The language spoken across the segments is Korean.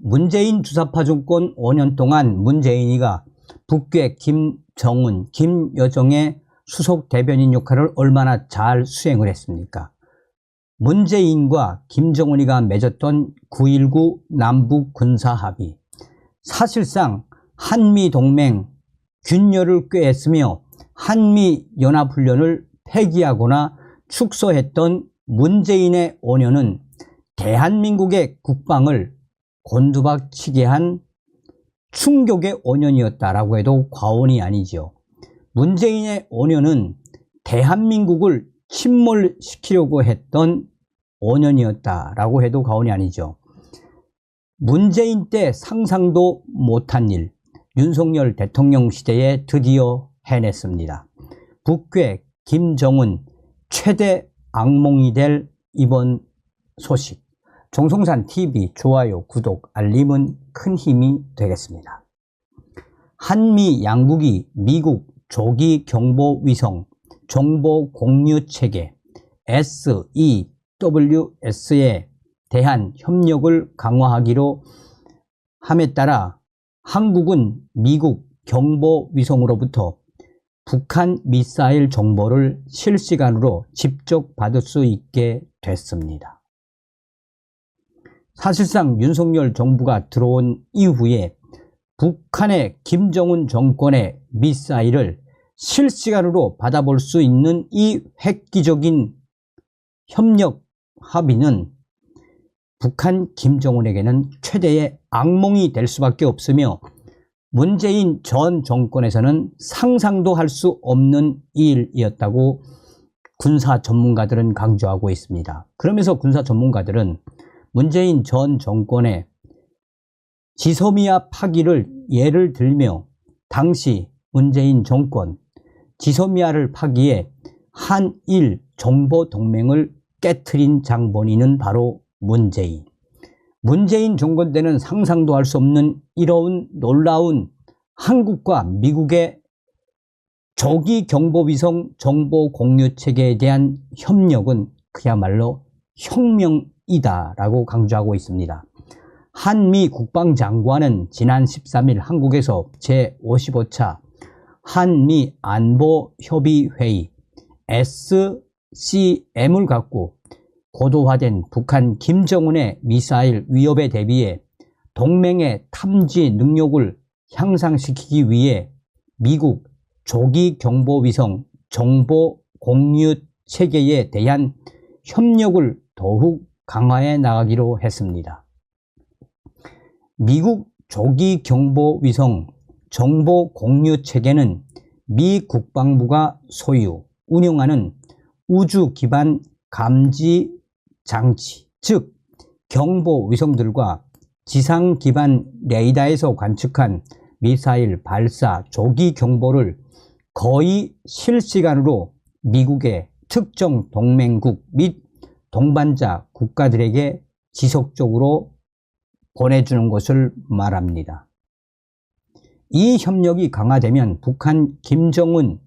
문재인 주사파 정권 5년 동안 문재인이가 북괴 김정은, 김여정의 수석 대변인 역할을 얼마나 잘 수행을 했습니까? 문재인과 김정은이가 맺었던 9.19 남북 군사합의, 사실상 한미동맹 균열을 꾀했으며 한미연합훈련을 폐기하거나 축소했던 문재인의 5년은 대한민국의 국방을 곤두박치게 한 충격의 5년이었다라고 해도 과언이 아니죠. 문재인의 5년은 대한민국을 침몰시키려고 했던 5년이었다라고 해도 과언이 아니죠. 문재인 때 상상도 못한 일, 윤석열 대통령 시대에 드디어 해냈습니다. 북괴 김정은 최대 악몽이 될 이번 소식. 정성산TV 좋아요, 구독, 알림은 큰 힘이 되겠습니다. 한미 양국이 미국 조기 경보 위성 정보 공유 체계 SEWS에 대한 협력을 강화하기로 함에 따라 한국은 미국 경보 위성으로부터 북한 미사일 정보를 실시간으로 직접 받을 수 있게 됐습니다. 사실상 윤석열 정부가 들어온 이후에 북한의 김정은 정권의 미사일을 실시간으로 받아볼 수 있는 이 획기적인 협력 합의는 북한 김정은에게는 최대의 악몽이 될 수밖에 없으며 문재인 전 정권에서는 상상도 할 수 없는 일이었다고 군사 전문가들은 강조하고 있습니다. 그러면서 군사 전문가들은 문재인 전 정권의 지소미아 파기를 예를 들며 당시 문재인 정권 지소미아를 파기해 한일 정보 동맹을 깨트린 장본인은 바로 문재인 정권 때는 상상도 할 수 없는 이런 놀라운 한국과 미국의 조기 경보위성 정보 공유 체계에 대한 협력은 그야말로 혁명이다라고 강조하고 있습니다. 한미 국방장관은 지난 13일 한국에서 제55차 한미 안보협의회의 SCM을 갖고 고도화된 북한 김정은의 미사일 위협에 대비해 동맹의 탐지 능력을 향상시키기 위해 미국 조기 경보위성 정보 공유 체계에 대한 협력을 더욱 강화해 나가기로 했습니다. 미국 조기 경보위성 정보 공유 체계는 미 국방부가 소유, 운영하는 우주 기반 감지 장치, 즉 경보 위성들과 지상 기반 레이더에서 관측한 미사일 발사 조기 경보를 거의 실시간으로 미국의 특정 동맹국 및 동반자 국가들에게 지속적으로 보내주는 것을 말합니다. 이 협력이 강화되면 북한 김정은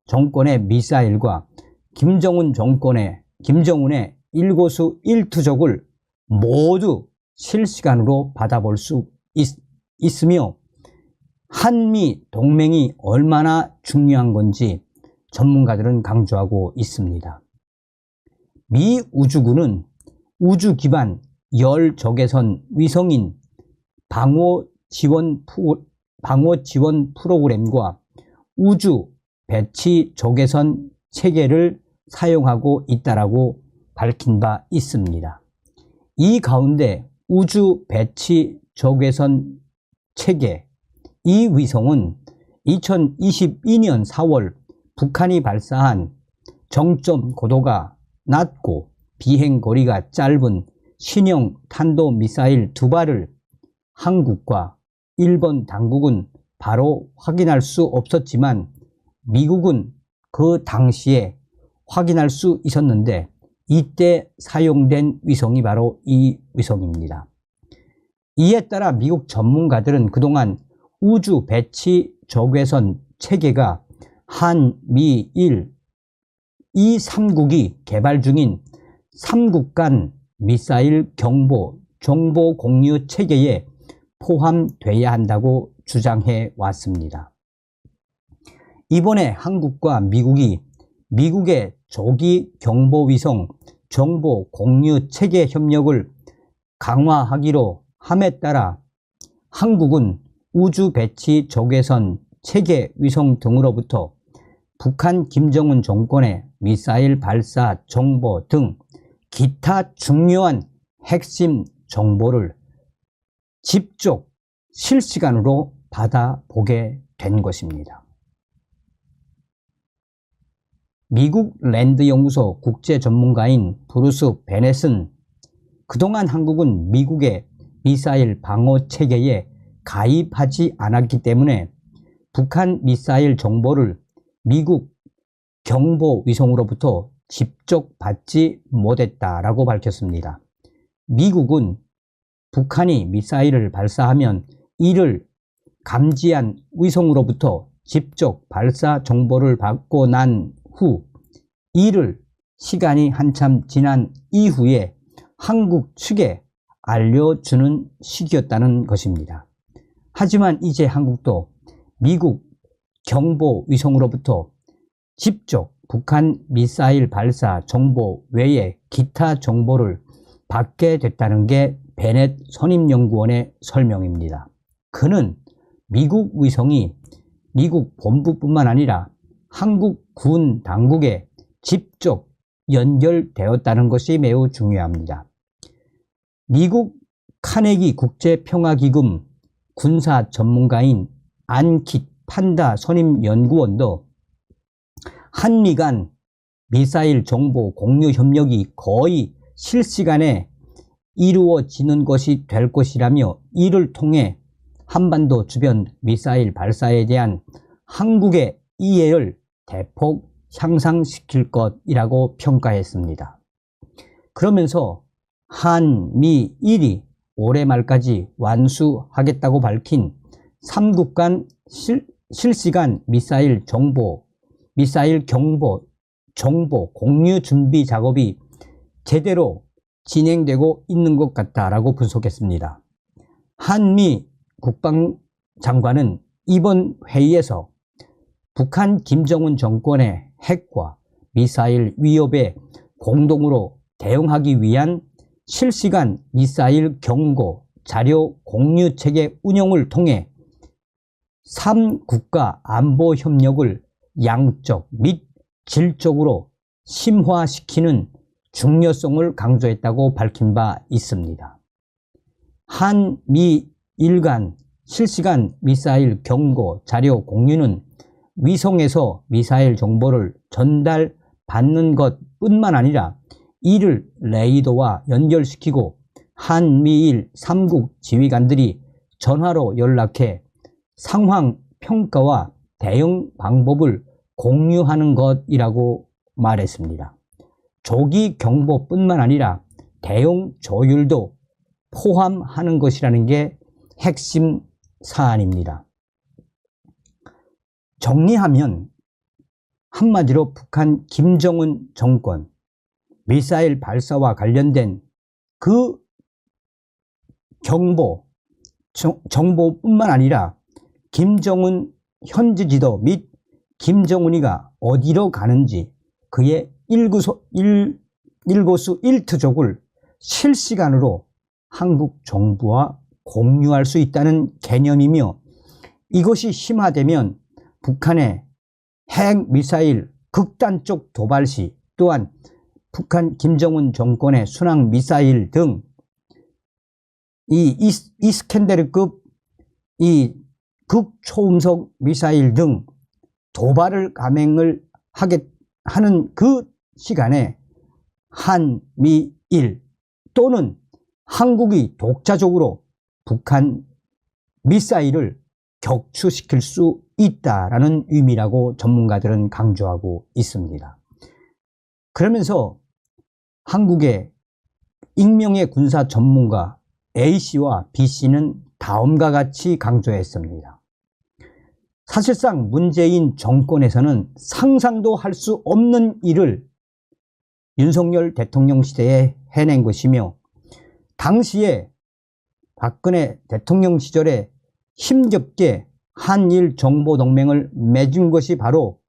정권의 미사일과 김정은의 일거수 일투족을 모두 실시간으로 받아볼 수 있으며 한미 동맹이 얼마나 중요한 건지 전문가들은 강조하고 있습니다. 미 우주군은 우주 기반 열 적외선 위성인 방어 지원 프로그램과 우주 배치 적외선 체계를 사용하고 있다라고 밝힌 바 있습니다. 이 가운데 우주 배치 적외선 체계, 이 위성은 2022년 4월 북한이 발사한 정점 고도가 낮고 비행 거리가 짧은 신형 탄도미사일 2발을 한국과 일본 당국은 바로 확인할 수 없었지만 미국은 그 당시에 확인할 수 있었는데 이때 사용된 위성이 바로 이 위성입니다. 이에 따라 미국 전문가들은 그동안 우주 배치 적외선 체계가 한미일 이 3국이 개발 중인 3국 간 미사일 정보 공유 체계에 포함돼야 한다고 주장해 왔습니다. 이번에 한국과 미국이 미국의 조기 경보위성 정보 공유 체계 협력을 강화하기로 함에 따라 한국은 우주 배치 적외선 체계 위성 등으로부터 북한 김정은 정권의 미사일 발사 정보 등 기타 중요한 핵심 정보를 직접 실시간으로 받아보게 된 것입니다. 미국 랜드연구소 국제전문가인 브루스 베넷은 그동안 한국은 미국의 미사일 방어 체계에 가입하지 않았기 때문에 북한 미사일 정보를 미국 경보위성으로부터 직접 받지 못했다라고 밝혔습니다. 미국은 북한이 미사일을 발사하면 이를 감지한 위성으로부터 직접 발사 정보를 받고 난 후 이를 시간이 한참 지난 이후에 한국 측에 알려주는 시기였다는 것입니다. 하지만 이제 한국도 미국 경보위성으로부터 직접 북한 미사일 발사 정보 외에 기타 정보를 받게 됐다는 게 베넷 선임연구원의 설명입니다. 그는 미국 위성이 미국 본부뿐만 아니라 한국 군 당국에 직접 연결되었다는 것이 매우 중요합니다. 미국 카네기 국제평화기금 군사 전문가인 안킷 판다 선임연구원도 한미 간 미사일 정보 공유 협력이 거의 실시간에 이루어지는 것이 될 것이라며 이를 통해 한반도 주변 미사일 발사에 대한 한국의 이해를 대폭 향상시킬 것이라고 평가했습니다. 그러면서 한미일이 올해 말까지 완수하겠다고 밝힌 3국 간 실시간 미사일 경보 정보 공유 준비 작업이 제대로 진행되고 있는 것 같다라고 분석했습니다. 한미 국방장관은 이번 회의에서 북한 김정은 정권의 핵과 미사일 위협에 공동으로 대응하기 위한 실시간 미사일 경고 자료 공유 체계 운영을 통해 3국가 안보 협력을 양적 및 질적으로 심화시키는 중요성을 강조했다고 밝힌 바 있습니다. 한미일 간 실시간 미사일 경고 자료 공유는 위성에서 미사일 정보를 전달받는 것뿐만 아니라 이를 레이더와 연결시키고 한미일 3국 지휘관들이 전화로 연락해 상황 평가와 대응 방법을 공유하는 것이라고 말했습니다. 조기 경보뿐만 아니라 대응 조율도 포함하는 것이라는 게 핵심 사안입니다. 정리하면 한마디로 북한 김정은 정권 미사일 발사와 관련된 그 정보뿐만 아니라 김정은 현지 지도 및 김정은이가 어디로 가는지 그의 일거수 일투족을 실시간으로 한국 정부와 공유할 수 있다는 개념이며 이것이 심화되면 북한의 핵미사일 극단적 도발 시 또한 북한 김정은 정권의 순항 미사일 등 이 이스캔데르급 이 극초음속 미사일 등 도발을 감행을 하는 그 시간에 한미일 또는 한국이 독자적으로 북한 미사일을 격추시킬 수 있다라는 의미라고 전문가들은 강조하고 있습니다. 그러면서 한국의 익명의 군사 전문가 A씨와 B씨는 다음과 같이 강조했습니다. 사실상 문재인 정권에서는 상상도 할 수 없는 일을 윤석열 대통령 시대에 해낸 것이며 당시에 박근혜 대통령 시절에 힘겹게 한일 정보동맹을 맺은 것이 바로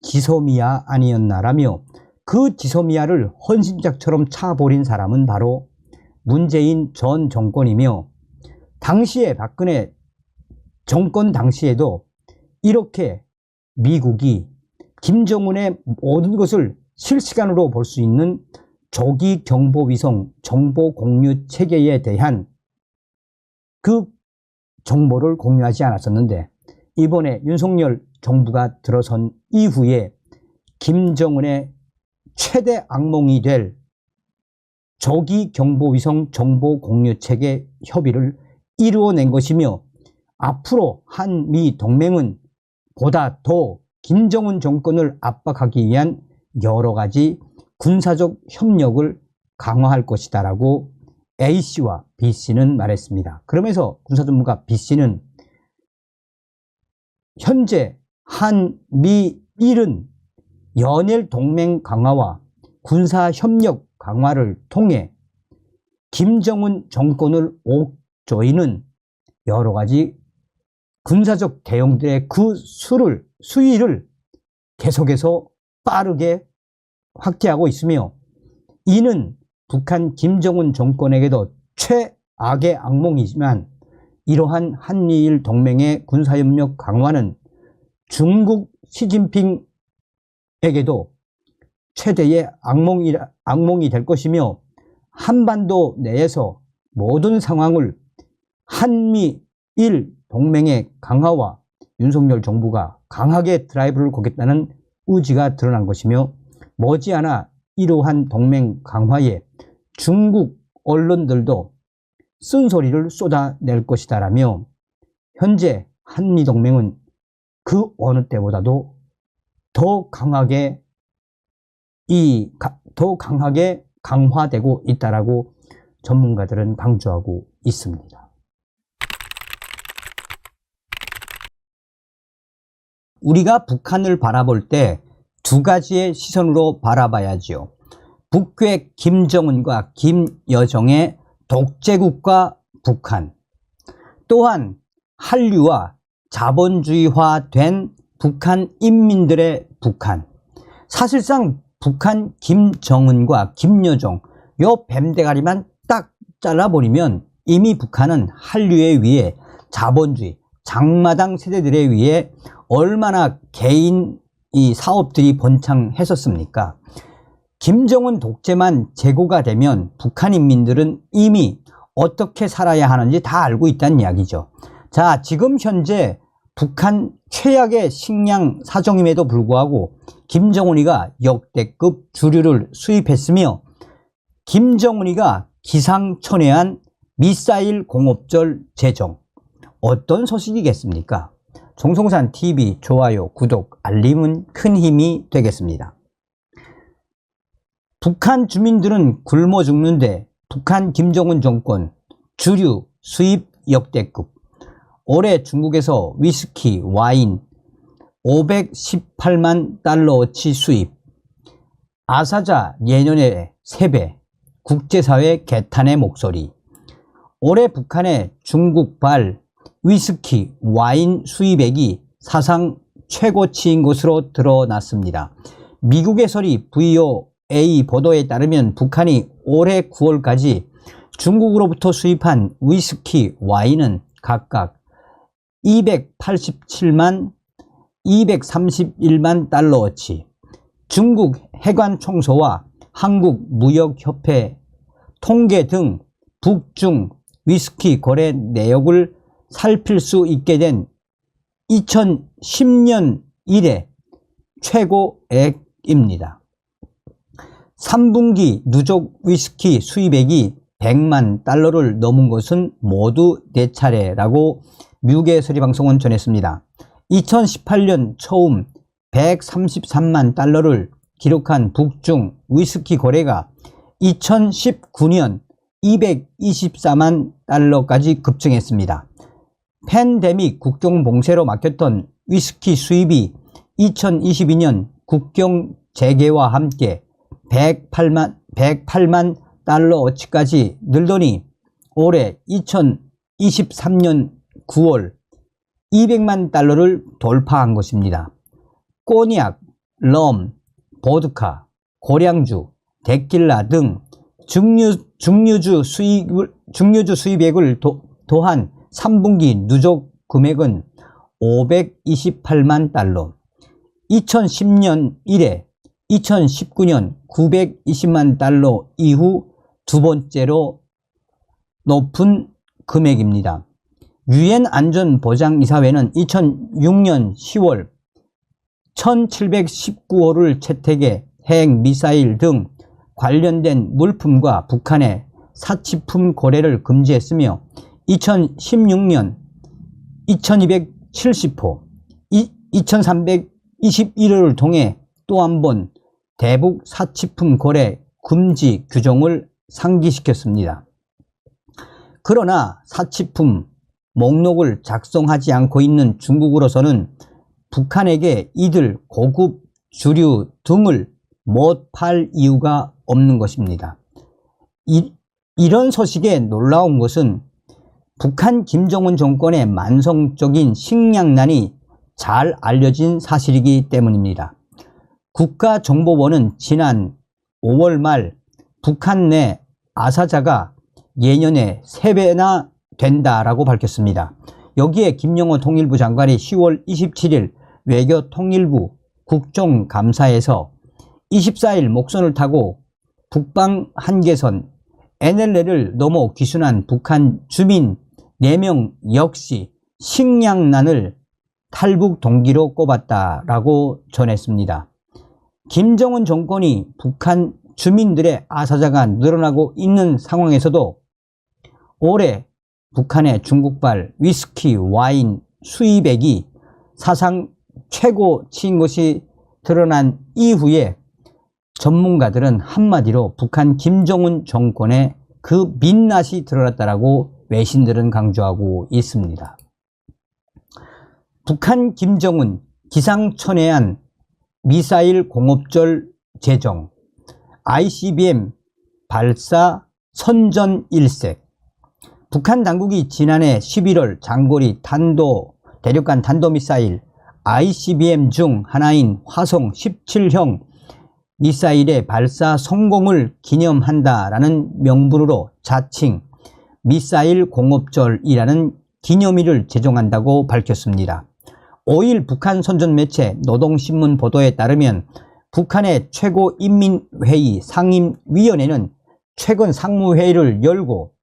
지소미아 아니었나라며, 그 지소미아를 헌신작처럼 차버린 사람은 바로 문재인 전 정권이며, 당시에 박근혜 정권 당시에도 이렇게 미국이 김정은의 모든 것을 실시간으로 볼 수 있는 조기 경보위성 정보 공유 체계에 대한 그 정보를 공유하지 않았었는데, 이번에 윤석열 정부가 들어선 이후에 김정은의 최대 악몽이 될 조기 경보위성 정보 공유 체계 협의를 이루어낸 것이며, 앞으로 한미 동맹은 보다 더 김정은 정권을 압박하기 위한 여러 가지 군사적 협력을 강화할 것이다 라고 A씨와 B씨는 말했습니다. 그러면서 군사전문가 B씨는 현재 한미일은 연일 동맹 강화와 군사협력 강화를 통해 김정은 정권을 옥죄이는 여러 가지 군사적 대응들의 그 수위를 계속해서 빠르게 확대하고 있으며, 이는 북한 김정은 정권에게도 최악의 악몽이지만, 이러한 한미일 동맹의 군사협력 강화는 중국 시진핑에게도 최대의 악몽이 될 것이며, 한반도 내에서 모든 상황을 한미일 동맹의 강화와 윤석열 정부가 강하게 드라이브를 거겠다는 의지가 드러난 것이며, 머지않아 이러한 동맹 강화에 중국 언론들도 쓴소리를 쏟아낼 것이다 라며, 현재 한미동맹은 그 어느 때보다도 더 강하게 강화되고 있다라고 전문가들은 강조하고 있습니다. 우리가 북한을 바라볼 때 두 가지의 시선으로 바라봐야지요. 북괴 김정은과 김여정의 독재국가 북한, 또한 한류와 자본주의화된 북한 인민들의 북한. 사실상 북한 김정은과 김여정 요 뱀대가리만 딱 잘라버리면 이미 북한은 한류에 의해 자본주의, 장마당 세대들에 의해 얼마나 개인 이 사업들이 번창했었습니까? 김정은 독재만 재고가 되면 북한 인민들은 이미 어떻게 살아야 하는지 다 알고 있다는 이야기죠. 자, 지금 현재 북한 최악의 식량 사정임에도 불구하고 김정은이가 역대급 주류를 수입했으며, 김정은이가 기상천외한 미사일 공업절 재정, 어떤 소식이겠습니까? 정성산TV 좋아요, 구독, 알림은 큰 힘이 되겠습니다. 북한 주민들은 굶어 죽는데 북한 김정은 정권 주류 수입 역대급. 올해 중국에서 위스키, 와인 518만 달러어치 수입. 아사자 예년의 3배. 국제사회 개탄의 목소리. 올해 북한의 중국발 위스키, 와인 수입액이 사상 최고치인 것으로 드러났습니다. 미국의 서리 VOA 보도에 따르면 북한이 올해 9월까지 중국으로부터 수입한 위스키, 와인은 각각 287만, 231만 달러어치. 중국 해관총소와 한국무역협회 통계 등 북중 위스키 거래 내역을 살필 수 있게 된 2010년 이래 최고액입니다. 3분기 누적 위스키 수입액이 100만 달러를 넘은 것은 모두 4차례라고 미국의 서리방송은 전했습니다. 2018년 처음 133만 달러를 기록한 북중 위스키 거래가 2019년 224만 달러까지 급증했습니다. 팬데믹 국경 봉쇄로 막혔던 위스키 수입이 2022년 국경 재개와 함께 108만 달러어치까지 늘더니 올해 2023년 9월 200만 달러를 돌파한 것입니다. 꼬냑, 럼, 보드카, 고량주, 데킬라 등 증류주 수입액을 더한 3분기 누적 금액은 528만 달러, 2010년 이래 2019년 920만 달러 이후 두 번째로 높은 금액입니다. 유엔 안전보장이사회는 2006년 10월 1719호를 채택해 핵미사일 등 관련된 물품과 북한의 사치품 거래를 금지했으며 2016년 2270호, 2321호를 통해 또 한 번 대북 사치품 거래 금지 규정을 상기시켰습니다. 그러나 사치품 목록을 작성하지 않고 있는 중국으로서는 북한에게 이들 고급 주류 등을 못 팔 이유가 없는 것입니다. 이런 소식에 놀라운 것은 북한 김정은 정권의 만성적인 식량난이 잘 알려진 사실이기 때문입니다. 국가정보원은 지난 5월 말 북한 내 아사자가 예년에 3배나 된다라고 밝혔습니다. 여기에 김영호 통일부 장관이 10월 27일 외교통일부 국정감사에서 24일 목선을 타고 북방 한계선 NLL을 넘어 귀순한 북한 주민 4명 역시 식량난을 탈북 동기로 꼽았다라고 전했습니다. 김정은 정권이 북한 주민들의 아사자가 늘어나고 있는 상황에서도 올해 북한의 중국발 위스키, 와인 수입액이 사상 최고치인 것이 드러난 이후에 전문가들은 한마디로 북한 김정은 정권의 그 민낯이 드러났다라고 외신들은 강조하고 있습니다. 북한 김정은 기상천외한 미사일 공업절 제정, ICBM 발사 선전 일색. 북한 당국이 지난해 11월 장거리 대륙간 탄도미사일 ICBM 중 하나인 화성 17형 미사일의 발사 성공을 기념한다라는 명분으로 자칭 미사일 공업절이라는 기념일을 제정한다고 밝혔습니다. 5일 북한 선전 매체 노동신문 보도에 따르면 북한의 최고인민회의 상임위원회는 최근 상무회의를 열고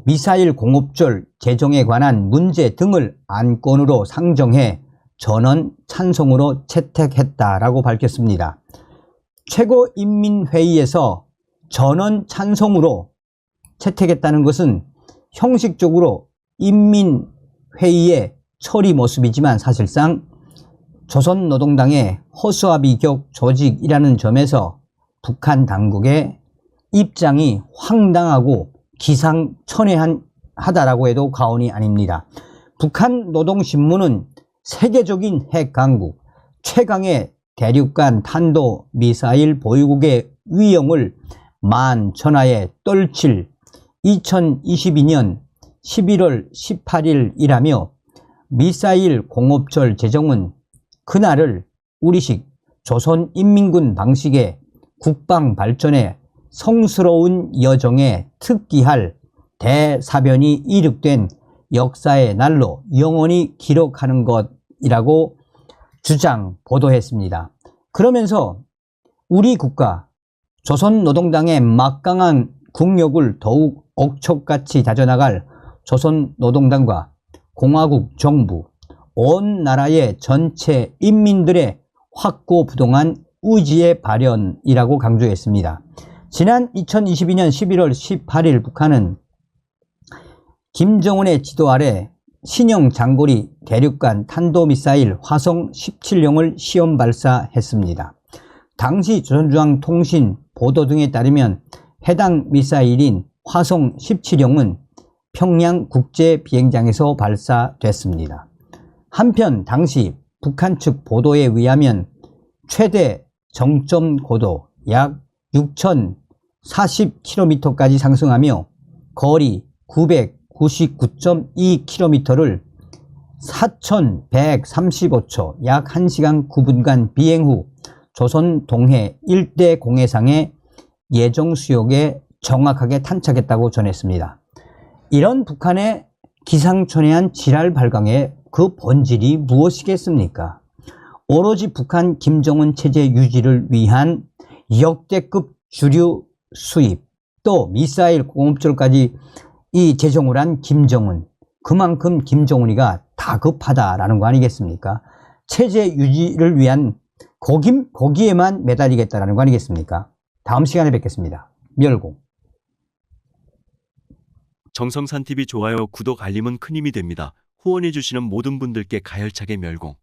미사일 공업절 제정에 관한 문제 등을 안건으로 상정해 전원 찬성으로 채택했다라고 밝혔습니다. 최고인민회의에서 전원 찬성으로 채택했다는 것은 형식적으로 인민회의의 처리 모습이지만 사실상 조선노동당의 허수아비격 조직이라는 점에서 북한 당국의 입장이 황당하고 기상천외하다라고 해도 과언이 아닙니다. 북한 노동신문은 세계적인 핵강국, 최강의 대륙간 탄도미사일 보유국의 위용을 만천하에 떨칠 2022년 11월 18일이라며 미사일 공업절 제정은 그날을 우리식 조선인민군 방식의 국방 발전에 성스러운 여정에 특기할 대사변이 이룩된 역사의 날로 영원히 기록하는 것이라고 주장 보도했습니다. 그러면서 우리 국가 조선노동당의 막강한 국력을 더욱 억척같이 다져나갈 조선노동당과 공화국 정부, 온 나라의 전체 인민들의 확고부동한 의지의 발현이라고 강조했습니다. 지난 2022년 11월 18일 북한은 김정은의 지도 아래 신형 장거리 대륙간 탄도미사일 화성 17형을 시험 발사했습니다. 당시 조선중앙통신 보도 등에 따르면 해당 미사일인 화성 17형은 평양 국제비행장에서 발사됐습니다. 한편 당시 북한 측 보도에 의하면 최대 정점 고도 약 6,040km까지 상승하며 거리 999.2km를 4135초 약 1시간 9분간 비행 후 조선 동해 일대 공해상의 예정수역에 정확하게 탄착했다고 전했습니다. 이런 북한의 기상천외한 지랄 발광의 그 본질이 무엇이겠습니까? 오로지 북한 김정은 체제 유지를 위한 역대급 주류 수입, 또 미사일 공업철까지 이 제정을 한 김정은, 그만큼 김정은이가 다급하다라는 거 아니겠습니까? 체제 유지를 위한 거기에만 매달리겠다라는 거 아니겠습니까? 다음 시간에 뵙겠습니다. 멸공. 정성산TV 좋아요, 구독, 알림은 큰 힘이 됩니다. 후원해주시는 모든 분들께 가열차게 멸공.